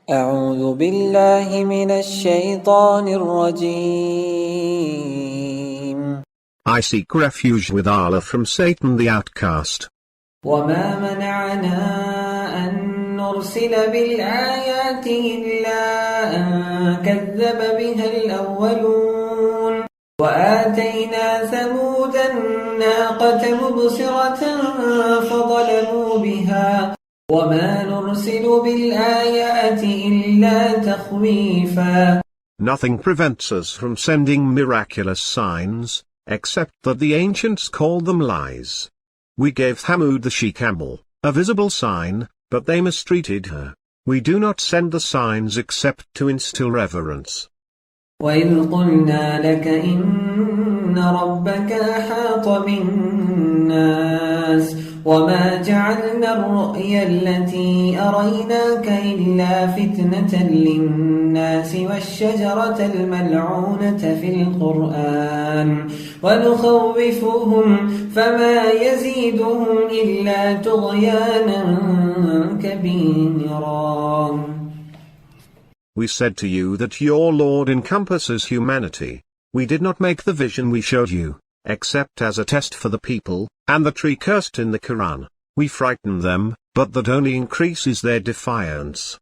أعوذ بالله من الشيطان الرجيم. I seek refuge with Allah from Satan the outcast. وما منعنا أن نرسل بالآيات إلا أن كذب بها الأولون وآتينا ثمود الناقة مبصرة فظلموا بها وما نرسل بالآيات إلا تخويفا. Nothing prevents us from sending miraculous signs, except that the ancients called them lies. We gave Thamud the she-camel, a visible sign, but they mistreated her. We do not send the signs except to instill reverence. وإذ قلنا لك إن ربك أحاط بالناس وما جعلنا الرؤيا التي أريناك إلا فتنة للناس والشجرة الملعونة في القرآن ونخوفهم فما يزيدهم إلا طغيانا كبيرا. We said to you that your Lord encompasses humanity. We did not make the vision we showed you, except as a test for the people, and the tree cursed in the Quran. We frighten them, but that only increases their defiance.